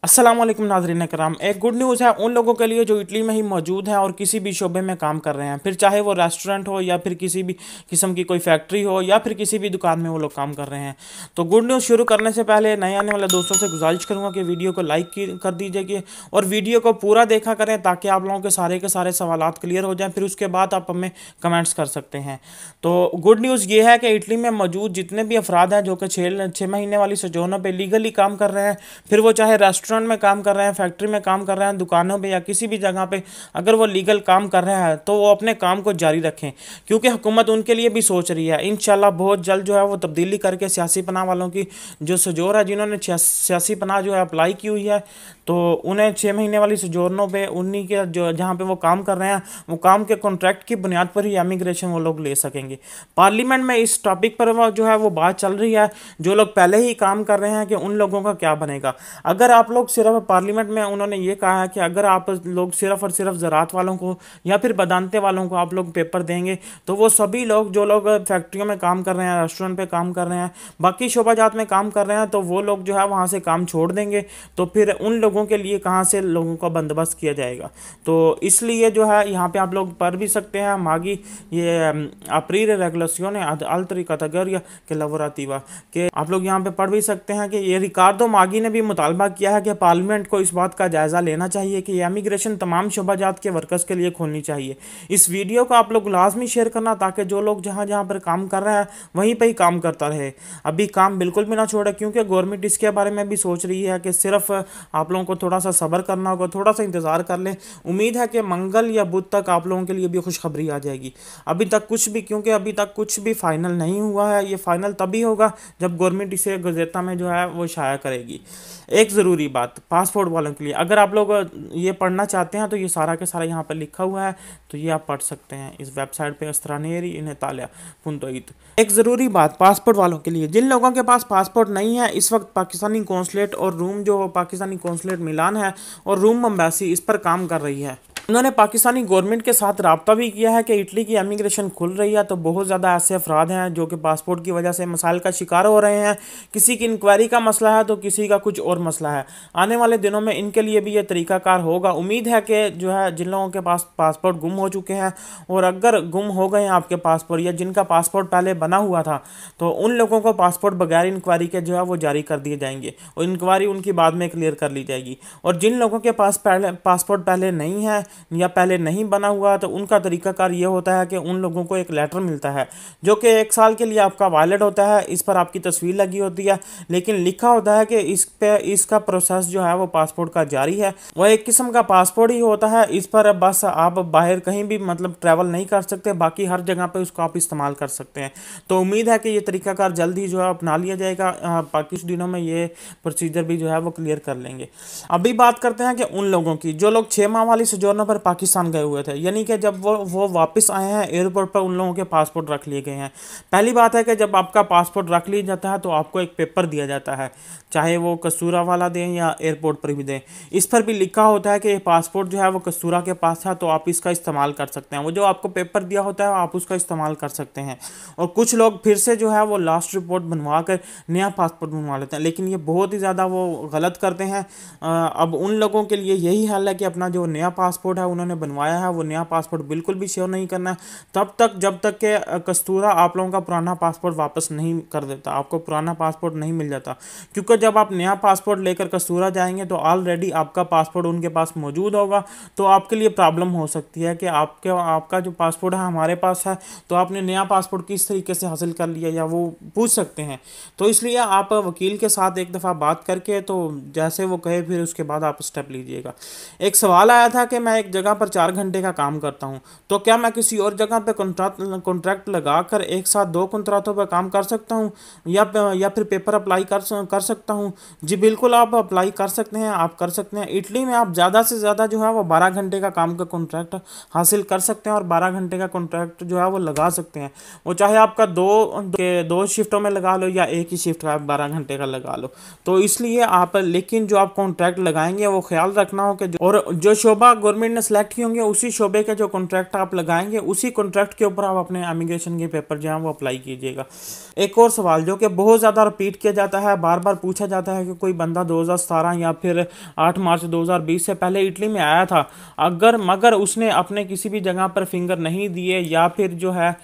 अस्सलाम वालेकुम नाज़रीन कराम। एक गुड न्यूज़ है उन लोगों के लिए जो इटली में ही मौजूद हैं और किसी भी शोबे में काम कर रहे हैं, फिर चाहे वो रेस्टोरेंट हो या फिर किसी भी किस्म की कोई फैक्ट्री हो या फिर किसी भी दुकान में वो लोग काम कर रहे हैं। तो गुड न्यूज़ शुरू करने से पहले नए आने वाले दोस्तों से गुजारिश करूँगा कि वीडियो को लाइक कर दीजिए और वीडियो को पूरा देखा करें ताकि आप लोगों के सारे सवालात क्लियर हो जाएँ, फिर उसके बाद आप हमें कमेंट्स कर सकते हैं। तो गुड न्यूज़ ये है कि इटली में मौजूद जितने भी अफराद हैं जो कि छः महीने वाली सोजोनो पे लीगली काम कर रहे हैं, फिर वो चाहे रेस्टोरेंट में काम कर रहे हैं, फैक्ट्री में काम कर रहे हैं, दुकानों पे या किसी भी जगह पे अगर वो लीगल काम कर रहे हैं तो वो अपने काम को जारी रखें, क्योंकि हुकूमत उनके लिए भी सोच रही है। इंशाल्लाह बहुत जल्द जो है वो तब्दीली करके सियासी पनाह वालों की जो सजोर है, जिन्होंने सियासी पनाह जो है अप्लाई की हुई है, तो उन्हें 6 महीने वाली सोजोरनों पे उन्हीं के जो जहाँ पे वो काम कर रहे हैं वो काम के कॉन्ट्रैक्ट की बुनियाद पर ही इमिग्रेशन वो लोग ले सकेंगे। पार्लियामेंट में इस टॉपिक पर वो जो है वो बात चल रही है, जो लोग पहले ही काम कर रहे हैं कि उन लोगों का क्या बनेगा। अगर आप लोग सिर्फ पार्लियामेंट में उन्होंने ये कहा है कि अगर आप लोग सिर्फ और सिर्फ ज़रात वालों को या फिर बदानते वालों को आप लोग पेपर देंगे तो वो सभी लोग जो लोग फैक्ट्रियों में काम कर रहे हैं, रेस्टोरेंट पे काम कर रहे हैं, बाकी शोबाजात में काम कर रहे हैं, तो वो लोग जो है वहाँ से काम छोड़ देंगे। तो फिर उन लोगों के लिए कहाँ से लोगों का बंदोबस्त किया जाएगा। तो इसलिए जो है यहाँ पे आप लोग पढ़ भी सकते हैं मागी ये aprire regolazione ad altre categorie che lavorativa कि आप लोग यहाँ पे पढ़ भी सकते हैं कि ये रिकार्डो मागी ने भी मुतालबा किया है कि पार्लियामेंट को इस बात का जायज़ा लेना चाहिए कि इमिग्रेशन तमाम शोबाजात के वर्कर्स के लिए खोलनी चाहिए। इस वीडियो को आप लोग लाजमी शेयर करना ताकि जो लोग जहाँ जहाँ पर काम कर रहे हैं वहीं पर ही काम करता रहे, अभी काम बिल्कुल भी ना छोड़े, क्योंकि गवर्नमेंट इसके बारे में भी सोच रही है कि सिर्फ आप लोगों को थोड़ा सा सब्र करना होगा, थोड़ा सा इंतज़ार कर लें। उम्मीद है कि मंगल या बुध तक आप लोगों के लिए भी खुशखबरी आ जाएगी। अभी तक कुछ भी, क्योंकि अभी तक कुछ भी फाइनल नहीं हुआ है, ये फाइनल तभी होगा जब गवर्नमेंट इसे गज़ेटा में जो है वो शाया करेगी। एक ज़रूरी बात पासपोर्ट वालों के लिए, अगर आप लोग ये पढ़ना चाहते हैं तो ये सारा के सारा यहाँ पर लिखा हुआ है, तो ये आप पढ़ सकते हैं इस वेबसाइट पे स्त्रानेरी इन इतालिया.it। एक ज़रूरी बात पासपोर्ट वालों के लिए, जिन लोगों के पास पासपोर्ट नहीं है इस वक्त पाकिस्तानी कौंसलेट और रूम जो पाकिस्तानी कौंसलेट मिलान है और रूम एम्बेसी इस पर काम कर रही है। उन्होंने पाकिस्तानी गवर्नमेंट के साथ रब्ता भी किया है कि इटली की इमिग्रेशन खुल रही है, तो बहुत ज़्यादा ऐसे अफराद हैं जो कि पासपोर्ट की वजह से मसाइल का शिकार हो रहे हैं। किसी की इंक्वायरी का मसला है तो किसी का कुछ और मसला है। आने वाले दिनों में इनके लिए भी ये तरीक़ाकार होगा। उम्मीद है कि जो है जिन लोगों के पास पासपोर्ट गुम हो चुके हैं और अगर गुम हो गए हैं आपके पासपोर्ट या जिनका पासपोर्ट पहले बना हुआ था, तो उन लोगों को पासपोर्ट बगैर इंक्वायरी के जो है वो जारी कर दिए जाएंगे और इंक्वायरी उनकी बाद में क्लियर कर ली जाएगी। और जिन लोगों के पास पासपोर्ट पहले नहीं है या पहले नहीं बना हुआ, तो उनका तरीकाकार ये होता है कि उन लोगों को एक लेटर मिलता है जो कि 1 साल के लिए आपका वैलिड होता है। इस पर आपकी तस्वीर लगी होती है, लेकिन लिखा होता है कि इस पे इसका प्रोसेस जो है वो पासपोर्ट का जारी है। वो एक किस्म का पासपोर्ट ही होता है, इस पर बस आप बाहर कहीं भी मतलब ट्रैवल नहीं कर सकते, बाकी हर जगह पे उसको आप इस्तेमाल कर सकते हैं। तो उम्मीद है कि ये तरीकाकार जल्द ही जो है अपना लिया जाएगा। कुछ दिनों में ये प्रोसीजर भी जो है वो क्लियर कर लेंगे। अभी बात करते हैं कि उन लोगों की जो लोग 6 माह वाली सोजोर्नो पर पाकिस्तान गए हुए थे, यानी कि जब वो वापस आए हैं एयरपोर्ट पर उन लोगों के पासपोर्ट रख लिए गए हैं। पहली बात है कि जब आपका पासपोर्ट रख लिया जाता है तो आपको एक पेपर दिया जाता है, चाहे वो कस्तूरा वाला दें या एयरपोर्ट पर भी दें। इस पर भी लिखा होता है कि पासपोर्ट जो है वो कस्तूरा के पास है तो आप इसका इस्तेमाल कर सकते हैं। वो जो आपको पेपर दिया होता है आप उसका इस्तेमाल कर सकते हैं। और कुछ लोग फिर से जो है वो लास्ट रिपोर्ट बनवा कर नया पासपोर्ट बनवा लेते हैं, लेकिन ये बहुत ही ज़्यादा वो गलत करते हैं। अब उन लोगों के लिए यही हाल है कि अपना जो नया पासपोर्ट है उन्होंने बनवाया है वो नया पासपोर्ट बिल्कुल भी शेयर नहीं करना है तब तक जब तक कि कस्तूरा आप लोगों का पुराना पासपोर्ट वापस नहीं कर देता, आपको पुराना पासपोर्ट नहीं मिल जाता। क्योंकि जब आप नया पासपोर्ट लेकर कस्तूरा जाएंगे तो ऑलरेडी आपका पासपोर्ट उनके पास मौजूद होगा, तो आपके लिए प्रॉब्लम हो सकती है कि आपका जो पासपोर्ट है हमारे पास है तो आपने नया पासपोर्ट किस तरीके से हासिल कर लिया या वो पूछ सकते हैं। तो इसलिए आप वकील के साथ एक दफ़ा बात करके तो जैसे वो कहे फिर उसके बाद आप स्टेप लीजिएगा। एक सवाल आया था कि मैं एक जगह पर 4 घंटे का काम करता हूं, तो क्या मैं किसी और जगह पे कॉन्ट्रैक्ट लगाकर एक साथ 2 कॉन्ट्रैक्टों पर काम कर सकता हूं या फिर पेपर अप्लाई कर सकता हूं? जी बिल्कुल, आप अप्लाई कर सकते हैं, आप कर सकते हैं। इटली में आप ज़्यादा से ज़्यादा जो है वो 12 घंटे का काम का कॉन्ट्रैक्ट हासिल कर सकते हैं और 12 घंटे का कॉन्ट्रैक्ट जो है वो लगा सकते हैं। वो चाहे आपका दो शिफ्टों में लगा लो या एक ही शिफ्ट का 12 घंटे का लगा लो। तो इसलिए आप, लेकिन जो आप कॉन्ट्रैक्ट लगाएंगे वो ख्याल रखना हो कि और जो शोबा गवर्नमेंट गवर्नमेंट ने सेलेक्ट किए होंगे उसी शोबे के जो कॉन्ट्रैक्ट आप लगाएंगे, उसी कॉन्ट्रैक्ट के ऊपर आप अपने इमिग्रेशन के पेपर जो हैं वो अप्लाई कीजिएगा। एक और सवाल जो कि बहुत ज़्यादा रिपीट किया जाता है, बार बार पूछा जाता है कि कोई बंदा 2017 या फिर 8 मार्च 2020 से पहले इटली में आया था, अगर मगर उसने अपने किसी भी जगह पर फिंगर नहीं दिए या फिर जो है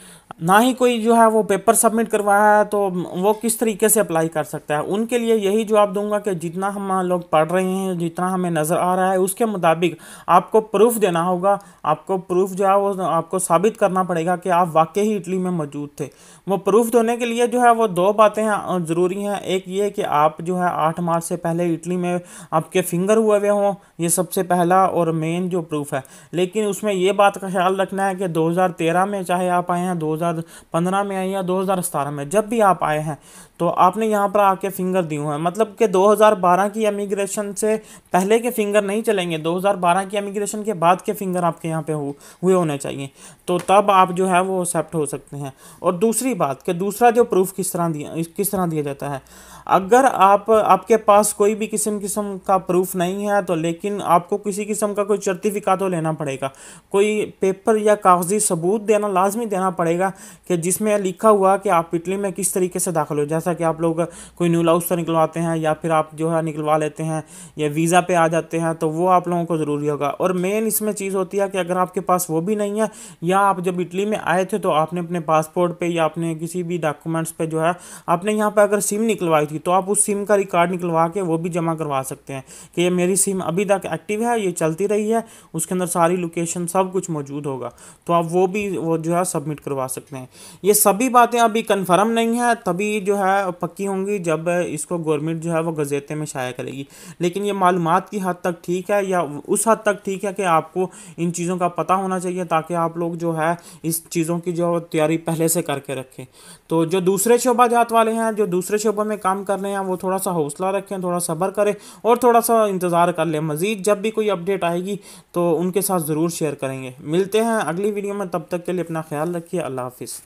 ना ही कोई जो है वो पेपर सबमिट करवाया है, तो वो किस तरीके से अप्लाई कर सकता है। उनके लिए यही जवाब दूंगा कि जितना हम लोग पढ़ रहे हैं, जितना हमें नज़र आ रहा है, उसके मुताबिक आपको प्रूफ देना होगा। आपको प्रूफ जो है वो आपको साबित करना पड़ेगा कि आप वाकई ही इटली में मौजूद थे। वो प्रूफ देने के लिए जो है वो दो बातें ज़रूरी हैं। एक ये कि आप जो है 8 मार्च से पहले इटली में आपके फिंगर हुए हुए हों, ये सबसे पहला और मेन जो प्रूफ है। लेकिन उसमें ये बात का ख्याल रखना है कि 2013 में चाहे आप आए हैं, 2015 में आए या 2017 में, जब भी आप आए हैं तो आपने यहाँ पर आके फिंगर दिए हुए हैं। मतलब कि 2012 की इमिग्रेशन से पहले के फिंगर नहीं चलेंगे, 2012 की इमिग्रेशन के बाद के फिंगर आपके यहाँ पे हुए होने चाहिए, तो तब आप जो है वो एक्सेप्ट हो सकते हैं। और दूसरी बात कि दूसरा जो प्रूफ किस तरह दिया जाता है, अगर आपके पास कोई भी किस्म का प्रूफ नहीं है तो लेकिन आपको किसी किस्म का कोई सर्टिफिकेट तो लेना पड़ेगा, कोई पेपर या कागजी सबूत देना लाजमी देना पड़ेगा कि जिसमें लिखा हुआ कि आप इटली में किस तरीके से दाखिल हो। जैसा कि आप लोग कोई न्यू लाउस से निकलवाते हैं या फिर आप जो है निकलवा लेते हैं या वीज़ा पे आ जाते हैं, तो वो आप लोगों को ज़रूरी होगा। और मेन इसमें चीज़ होती है कि अगर आपके पास वो भी नहीं है, या आप जब इटली में आए थे तो आपने अपने पासपोर्ट पे या अपने किसी भी डॉक्यूमेंट्स पे जो है आपने यहाँ पे अगर सिम निकलवाई थी, तो आप उस सिम का रिकॉर्ड निकलवा के वो भी जमा करवा सकते हैं कि ये मेरी सिम अभी तक एक्टिव है, ये चलती रही है, उसके अंदर सारी लोकेशन सब कुछ मौजूद होगा, तो आप वो जो है सबमिट करवा सकते हैं। ये सभी बातें अभी कन्फर्म नहीं है, तभी जो है पक्की होंगी जब इसको गवर्नमेंट जो है वो गज़ेते में शाया करेगी। लेकिन ये मालूमात की हद तक ठीक है, या उस हद तक ठीक है कि आपको इन चीज़ों का पता होना चाहिए, ताकि आप लोग जो है इस चीज़ों की जो तैयारी पहले से करके रखें। तो जो दूसरे शोबा जात वाले हैं, जो दूसरे शोबों में काम कर रहे हैं, वो थोड़ा सा हौसला रखें, थोड़ा सब्र करें और थोड़ा सा इंतज़ार कर लें। मज़ीद जब भी कोई अपडेट आएगी तो उनके साथ ज़रूर शेयर करेंगे। मिलते हैं अगली वीडियो में, तब तक के लिए अपना ख्याल रखिए। अल्लाह हाफिज़।